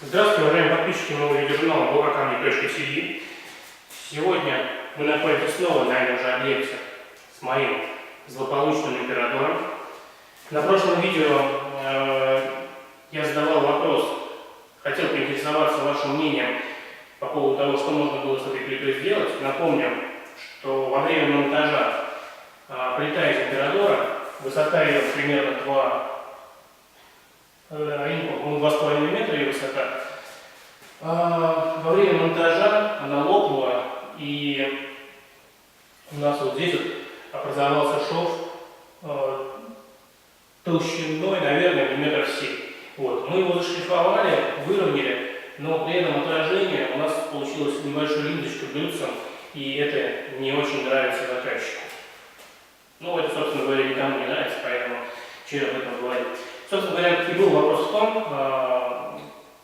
Здравствуйте, уважаемые подписчики моего видеожурнала blogakami.tv. Сегодня мы находимся снова на этом же объекте с моим злополучным императором. На прошлом видео я задавал вопрос, хотел поинтересоваться вашим мнением по поводу того, что можно было с этой плитой сделать. Напомню, что во время монтажа плита из императора, высота ее примерно 2,5 метра ее высота. Во время монтажа она лопнула, и у нас вот здесь вот образовался шов толщиной, наверное, метров 7. Вот. Мы его зашлифовали, выровняли, но при этом отражение у нас получилось небольшой линдочка блюдцем, и это не очень нравится заказчику. Ну, это, собственно говоря, никому не нравится, поэтому что об этом говорить. Собственно говоря, и был вопрос в том,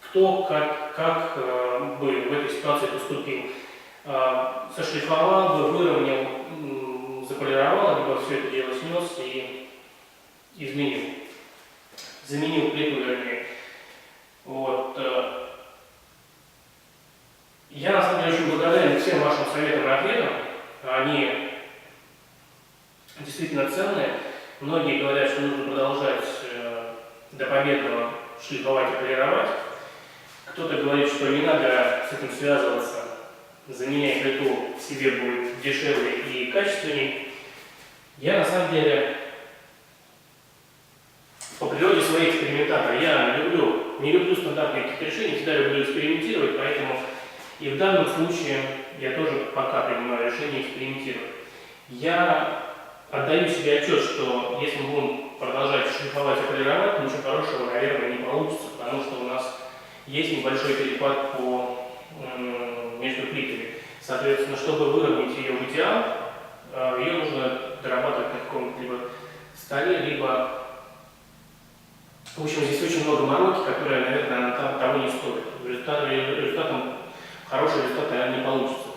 кто как бы в этой ситуации поступил. Сошлифовал бы, выровнял, заполировал, либо все это дело снес и изменил. Заменил плиту, вернее. Вот. Я на самом деле очень благодарен всем вашим советам и ответам. Они действительно ценные. Многие говорят, что нужно продолжать до победного шлифовать и полировать. Кто-то говорит, что не надо с этим связываться, заменяя плиту, себе будет дешевле и качественней. Я на самом деле по природе своей экспериментатор. Я не люблю стандартные какие-то решения, всегда люблю экспериментировать, поэтому и в данном случае я тоже пока принимаю решение экспериментировать. Я отдаю себе отчет, что если мы будем продолжать шлифовать и полировать, ничего хорошего, наверное, не получится, потому что у нас есть небольшой перепад между плитами. Соответственно, чтобы выровнять ее в идеал, ее нужно дорабатывать на каком-то либо столе, либо... В общем, здесь очень много мороки, которая, наверное, того не стоит. Результатом хороший результат, наверное, не получится.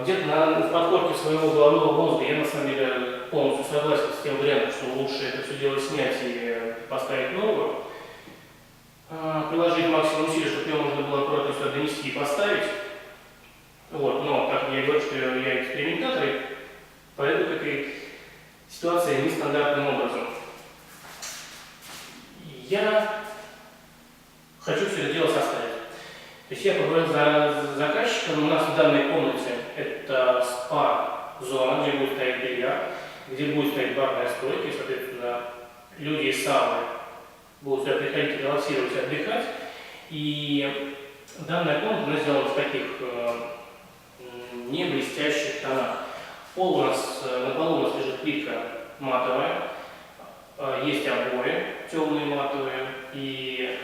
Где-то в подкорке своего головного мозга я на самом деле полностью согласен с тем вариантом, что лучше это все дело снять и поставить новую. Приложить максимум усилий, чтобы ее можно было аккуратно сюда донести и поставить. Вот, но, как я говорю, что я экспериментатор, и пойду к этой ситуации нестандартным образом. Я хочу все это дело составить. То есть я поговорил с заказчиком. У нас в данной комнате это спа-зона, где будет стоять бильярд, где будет стоять барная стойка, и, соответственно, люди из сауны будут сюда приходить, релаксировать и отдыхать. И данная комната у нас сделана в таких не блестящих тонах. На полу у нас лежит плитка матовая, есть обои темные матовые, и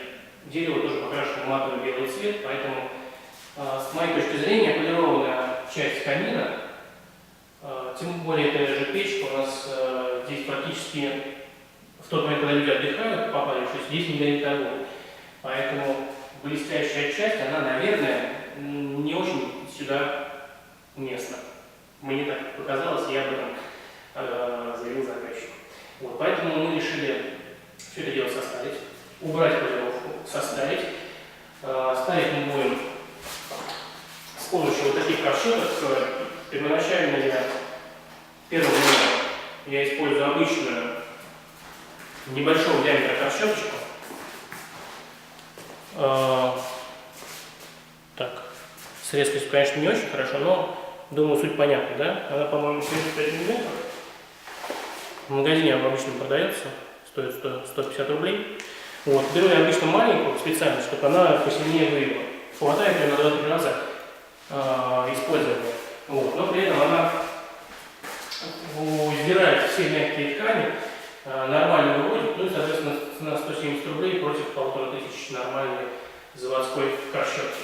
дерево тоже покрашено в матовый белый цвет, поэтому, с моей точки зрения, полированная часть камина, тем более это же печка, у нас здесь практически в тот момент, когда люди отдыхают, попарившись, здесь не горит огонь. Поэтому блестящая часть, она, наверное, не очень сюда уместна. Мне так показалось, я об этом заявил заказчику. Вот, поэтому мы решили все это дело составить, убрать полировку, составить. Ставить мы будем с помощью вот таких ковшеток. Первоначально первым номером я использую обычную небольшого диаметра ковшеточку. Так, с резкостью, конечно, не очень хорошо, но думаю, суть понятна, да? Она, по-моему, 75 мм. В магазине обычно продается, стоит 150 рублей. Вот, беру я обычно маленькую, специально, чтобы она посильнее выявила. Хватает ее на 2-3 раза использования. Вот, но при этом она сдирает все мягкие ткани, нормально выводит, ну и, соответственно, цена 170 рублей против 1500 нормальной заводской ковшетки.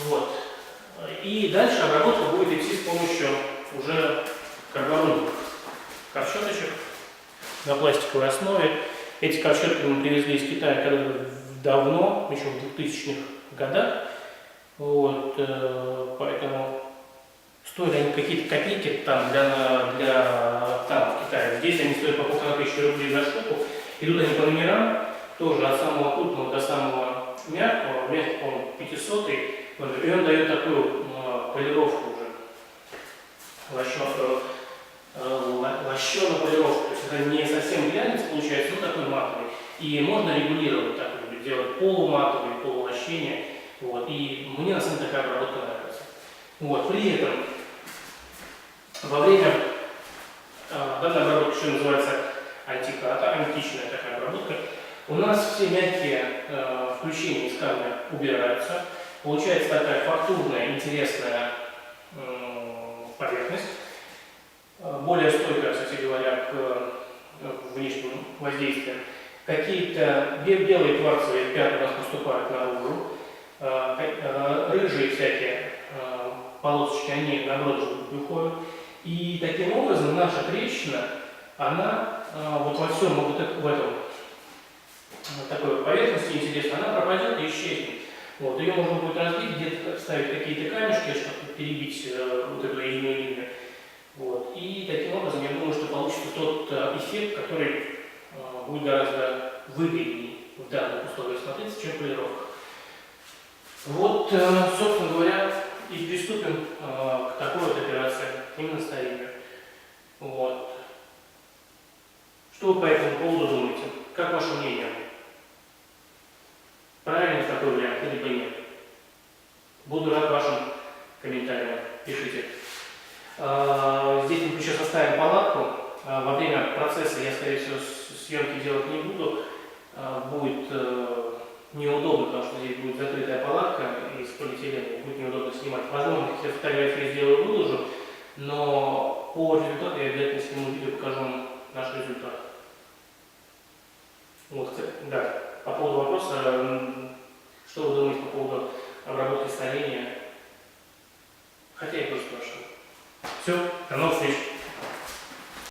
Вот. И дальше обработка будет идти с помощью уже карбоновых ковшеточек на пластиковой основе. Эти ковшетки мы привезли из Китая когда-то давно, еще в 2000-х годах. Вот, поэтому стоили они какие-то копейки там для там в Китае. Здесь они стоят по 1500 рублей за штуку. Идут они по номерам, тоже от самого крупного до самого мягкого, по-моему, 500, и он дает такую полировку уже, лощеную полировку, то есть это не совсем глянец получается, но такой матовый. И можно регулировать, так делать полуматовый, полулощение. Вот. И мне на самом деле такая обработка нравится. Вот. При этом во время данной обработки, что называется антиката, античная такая обработка, у нас все мягкие включения из камня убираются. Получается такая фактурная, интересная поверхность, более стойкая, кстати говоря, к внешнему воздействию. Какие-то белые кварцевые пятна у нас поступают наружу, рыжие всякие полосочки, они наоборот выходят. И таким образом наша трещина, она вот во всем вот в этом такой поверхности интересно, она пропадет и исчезнет. Вот, ее можно будет разбить, где-то ставить какие-то камешки, чтобы перебить вот эту линию. Вот. И таким образом, я думаю, что получится тот эффект, который будет гораздо выгоднее в данных условиях смотреться, чем полировка. Вот, собственно говоря, и приступим к такой вот операции, именно старению. Вот. Что вы по этому поводу думаете? Как ваше мнение? Правильно такой вариант, либо нет? Буду рад вашим комментариям. Пишите. Здесь мы сейчас оставим палатку. Во время процесса я, скорее всего, съемки делать не буду. Будет неудобно, потому что здесь будет закрытая палатка из полиэтилена, будет неудобно снимать. Возможно, какие-то фотографии я сделаю, выложу, но по результату я обязательно сниму видео, покажу вам наш результат. Вот, да. По поводу вопроса, что вы думаете по поводу обработки старения? Хотя я тоже спрашиваю. Все, до новых встреч.